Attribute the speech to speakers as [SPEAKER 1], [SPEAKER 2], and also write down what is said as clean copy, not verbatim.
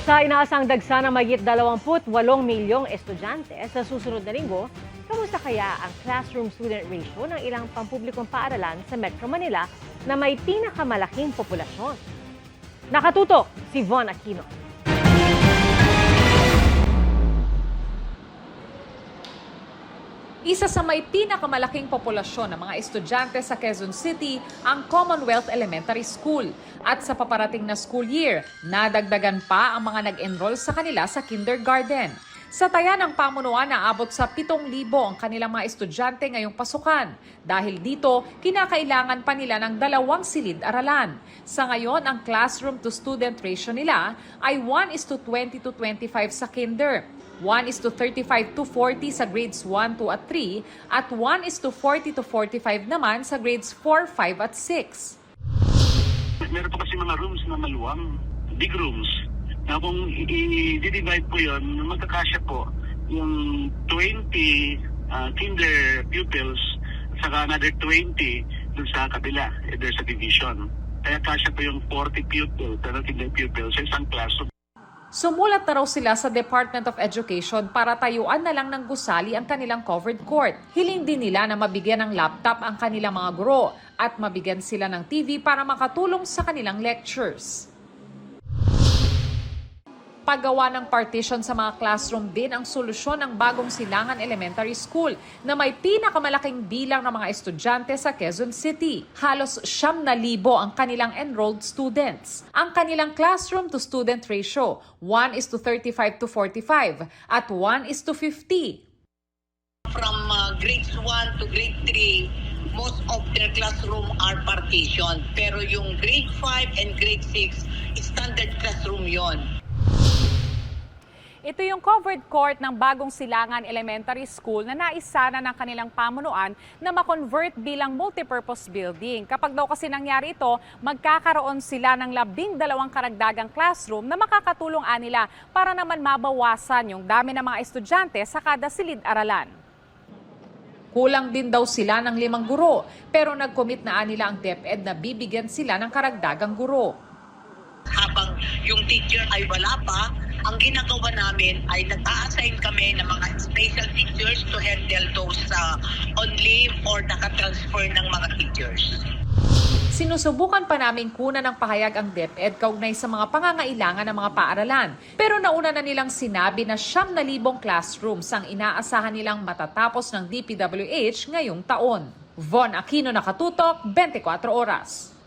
[SPEAKER 1] Sa inaasang dagsa na mahigit 28 milyong estudyante sa susunod na linggo, kamusta kaya ang classroom student ratio ng ilang pampublikong paaralan sa Metro Manila na may pinakamalaking populasyon? Nakatutok si Von Aquino.
[SPEAKER 2] Isa sa may pinakamalaking populasyon ng mga estudyante sa Quezon City ang Commonwealth Elementary School. At sa paparating na school year, nadagdagan pa ang mga nag-enroll sa kanila sa kindergarten. Sa taya ng pamunuan, naabot sa 7,000 ang kanilang mga estudyante ngayong pasukan. Dahil dito, kinakailangan pa nila ng 2 silid-aralan. Sa ngayon, ang classroom to student ratio nila ay 1:20-25 sa kinder, 1:35-40 sa grades 1, 2 at 3, at 1:40-45 naman sa grades 4, 5 at 6.
[SPEAKER 3] Meron pa kasi mga rooms na maluwang, big rooms. Na kung i-divide po yun, magkakasya po yung 20 kinder pupils saka another 20 dun sa kabila, there's a division. Kaya kasya po yung 40 pupils, kinder pupils sa isang classroom.
[SPEAKER 2] Sumulat na raw sila sa Department of Education para tayuan na lang ng gusali ang kanilang covered court. Hiling din nila na mabigyan ng laptop ang kanilang mga guro at mabigyan sila ng TV para makatulong sa kanilang lectures. Paggawa ng partition sa mga classroom din ang solusyon ng Bagong Silangan Elementary School na may pinakamalaking bilang ng mga estudyante sa Quezon City. Halos 9,000 ang kanilang enrolled students. Ang kanilang classroom to student ratio, 1:35-45 at 1:50.
[SPEAKER 4] From grades 1 to grade 3, most of their classroom are partitioned. Pero yung grade 5 and grade 6, standard classroom yon.
[SPEAKER 5] Ito yung covered court ng Bagong Silangan Elementary School na naisana ng kanilang pamunuan na makonvert bilang multipurpose building. Kapag daw kasi nangyari ito, magkakaroon sila ng 12 karagdagang classroom na makakatulong nila para naman mabawasan yung dami ng mga estudyante sa kada silid-aralan.
[SPEAKER 2] Kulang din daw sila ng 5 guro, pero nag-commit na nila ang DepEd na bibigyan sila ng karagdagang guro.
[SPEAKER 4] Habang yung teacher ay wala pa, ang ginagawa namin ay nag-a-assign kami ng mga special teachers to handle those on leave or nakatransfer ng mga teachers.
[SPEAKER 2] Sinusubukan pa namin kunan ng pahayag ang DepEd kaugnay sa mga pangangailangan ng mga paaralan. Pero nauna na nilang sinabi na 9,000 classrooms ang inaasahan nilang matatapos ng DPWH ngayong taon. Von Aquino, Nakatutok, 24 Oras.